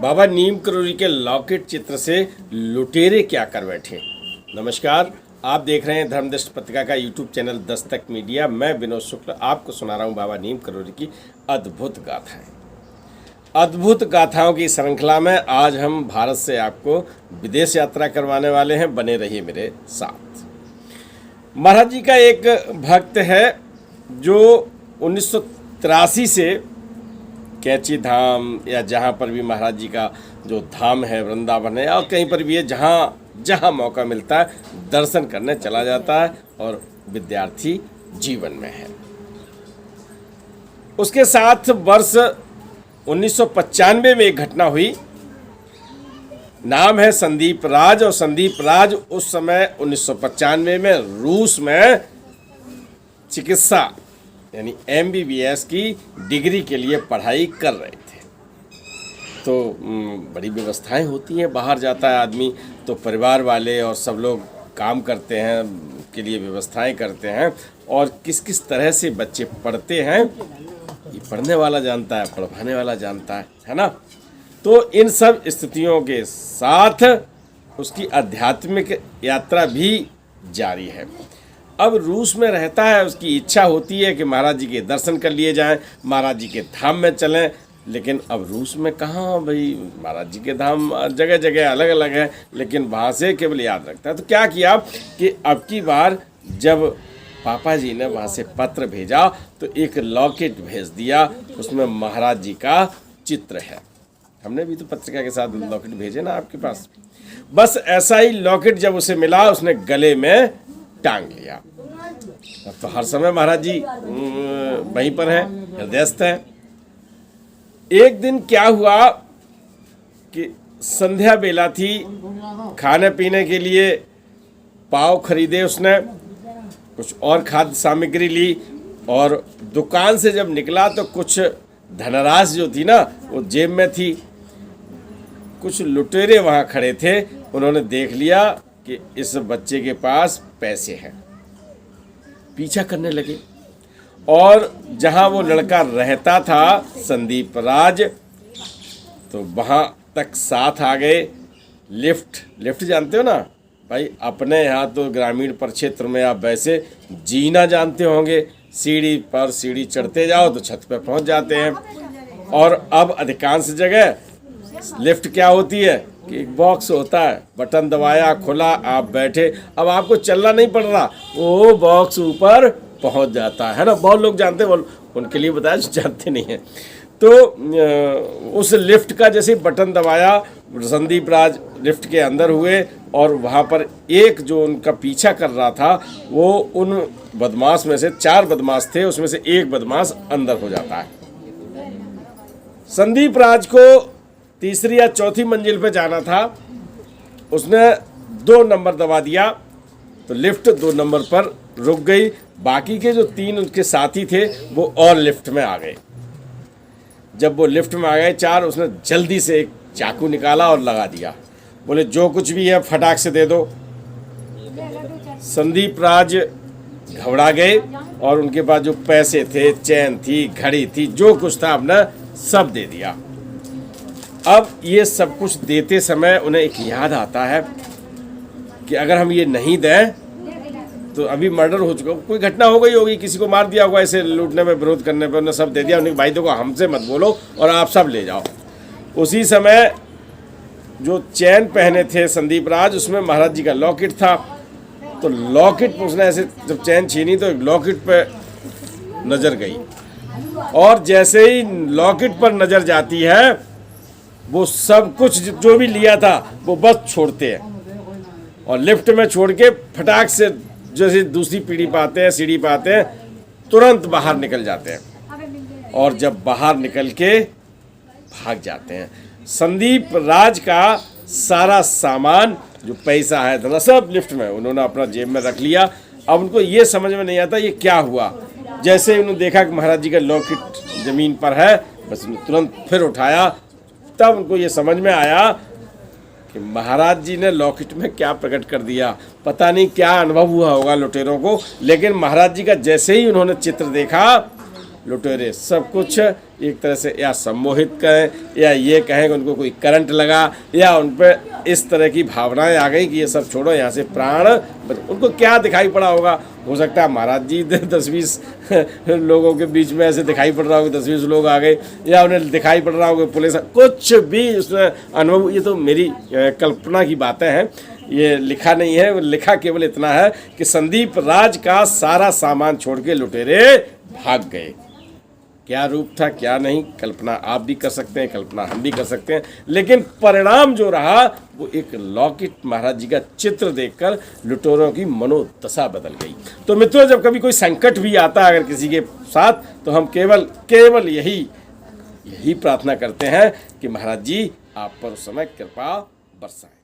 बाबा नीम करोली के लॉकेट चित्र से लुटेरे क्या कर बैठे। नमस्कार, आप देख रहे हैं धर्मदृष्टि पत्रिका का यूट्यूब चैनल दस्तक मीडिया। मैं विनोद शुक्ल आपको सुना रहा हूं बाबा नीम करोली की अद्भुत गाथाएं। अद्भुत गाथाओं की श्रृंखला में आज हम भारत से आपको विदेश यात्रा करवाने वाले हैं। बने रहिए मेरे साथ। महाराज जी का एक भक्त है जो 1983 से कैची धाम या जहाँ पर भी महाराज जी का जो धाम है, वृंदावन है और कहीं पर भी है, जहाँ जहाँ मौका मिलता है दर्शन करने चला जाता है और विद्यार्थी जीवन में है। उसके साथ वर्ष 1995 में एक घटना हुई। नाम है संदीप राज और संदीप राज उस समय 1995 में रूस में चिकित्सा यानी MBBS की डिग्री के लिए पढ़ाई कर रहे थे। तो बड़ी व्यवस्थाएं होती हैं, बाहर जाता है आदमी तो परिवार वाले और सब लोग काम करते हैं, के लिए व्यवस्थाएं करते हैं। और किस किस तरह से बच्चे पढ़ते हैं ये पढ़ने वाला जानता है, पढ़वाने वाला जानता है ना। तो इन सब स्थितियों के साथ उसकी आध्यात्मिक यात्रा भी जारी है। अब रूस में रहता है, उसकी इच्छा होती है कि महाराज जी के दर्शन कर लिए जाएं, महाराज जी के धाम में चलें। लेकिन अब रूस में कहाँ भाई, महाराज जी के धाम जगह जगह अलग अलग है, लेकिन वहाँ से केवल याद रखता है। तो क्या किया कि अब की बार जब पापा जी ने वहाँ से पत्र भेजा तो एक लॉकेट भेज दिया, उसमें महाराज जी का चित्र है। हमने भी तो पत्रिका के साथ लॉकेट भेजे ना आपके पास। बस ऐसा ही लॉकेट जब उसे मिला उसने गले में टांग लिया। अब तो हर समय महाराज जी वहीं पर हैं, हृदयस्थ हैं। एक दिन क्या हुआ कि संध्या बेला थी, खाने पीने के लिए पाव खरीदे उसने, कुछ और खाद्य सामग्री ली और दुकान से जब निकला तो कुछ धनराशि जो थी ना वो जेब में थी। कुछ लुटेरे वहाँ खड़े थे, उन्होंने देख लिया कि इस बच्चे के पास पैसे हैं, पीछा करने लगे। और जहां वो लड़का रहता था संदीप राज, तो वहां तक साथ आ गए। लिफ्ट जानते हो ना भाई, अपने यहाँ तो ग्रामीण परिक्षेत्र में आप वैसे जीना जानते होंगे, सीढ़ी पर सीढ़ी चढ़ते जाओ तो छत पे पहुंच जाते हैं। और अब अधिकांश जगह लिफ्ट क्या होती है कि एक बॉक्स होता है, बटन दबाया, खुला, आप बैठे, अब आपको चलना नहीं पड़ रहा, वो बॉक्स ऊपर पहुंच जाता है ना। बहुत लोग जानते हैं, उनके लिए बताया जो जानते नहीं हैं। तो उस लिफ्ट का जैसे बटन दबाया, संदीप राज लिफ्ट के अंदर हुए और वहाँ पर एक जो उनका पीछा कर रहा था वो उन बदमाश में से 4 बदमाश थे, उसमें से एक बदमाश अंदर हो जाता है। संदीप राज को तीसरी या चौथी मंजिल पे जाना था, उसने 2 नंबर दबा दिया तो लिफ्ट 2 नंबर पर रुक गई। बाकी के जो 3 उनके साथी थे वो और लिफ्ट में आ गए। जब वो लिफ्ट में आ गए 4, उसने जल्दी से एक चाकू निकाला और लगा दिया, बोले जो कुछ भी है फटाक से दे दो। संदीप राज घबरा गए और उनके पास जो पैसे थे, चैन थी, घड़ी थी, जो कुछ था अपना सब दे दिया। अब ये सब कुछ देते समय उन्हें एक याद आता है कि अगर हम ये नहीं दें तो अभी मर्डर हो चुका, कोई घटना हो गई होगी, किसी को मार दिया होगा ऐसे लूटने में, विरोध करने पर, उन्हें सब दे दिया। उन्हें भाई देखो हमसे मत बोलो और आप सब ले जाओ। उसी समय जो चैन पहने थे संदीप राज, उसमें महाराज जी का लॉकेट था। तो लॉकेट पर उसने ऐसे जब चैन छीनी तो लॉकेट पे नज़र गई और जैसे ही लॉकेट पर नज़र जाती है वो सब कुछ जो भी लिया था वो बस छोड़ते हैं और लिफ्ट में छोड़ के फटाक से जैसे दूसरी पीढ़ी पे आते हैं, सीढ़ी पे आते हैं, तुरंत बाहर निकल जाते हैं और जब बाहर निकल के भाग जाते हैं। संदीप राज का सारा सामान जो पैसा है धन सब लिफ्ट में उन्होंने अपना जेब में रख लिया। अब उनको ये समझ में नहीं आता ये क्या हुआ। जैसे उन्होंने देखा कि महाराज जी का लॉकेट ज़मीन पर है, बस तुरंत फिर उठाया। तब उनको ये समझ में आया कि महाराज जी ने लॉकेट में क्या प्रकट कर दिया। पता नहीं क्या अनुभव हुआ होगा लुटेरों को, लेकिन महाराज जी का जैसे ही उन्होंने चित्र देखा लुटेरे सब कुछ एक तरह से या सम्मोहित करें या ये कहें कि उनको कोई करंट लगा या उन पर इस तरह की भावनाएं आ गई कि ये सब छोड़ो, यहाँ से प्राण उनको क्या दिखाई पड़ा होगा। हो सकता है महाराज जी 10-20 लोगों के बीच में ऐसे दिखाई पड़ रहा होगा, 10-20 लोग आ गए, या उन्हें दिखाई पड़ रहा होगा पुलिस, कुछ भी उसमें अनुभव। ये तो मेरी कल्पना की बातें हैं, ये लिखा नहीं है। लिखा केवल इतना है कि संदीप राज का सारा सामान छोड़ के लुटेरे भाग गए। क्या रूप था क्या नहीं, कल्पना आप भी कर सकते हैं, कल्पना हम भी कर सकते हैं, लेकिन परिणाम जो रहा वो एक लॉकेट महाराज जी का चित्र देखकर लुटेरों की मनोदशा बदल गई। तो मित्रों, जब कभी कोई संकट भी आता है अगर किसी के साथ, तो हम केवल यही प्रार्थना करते हैं कि महाराज जी आप पर उस समय कृपा बरसाएं।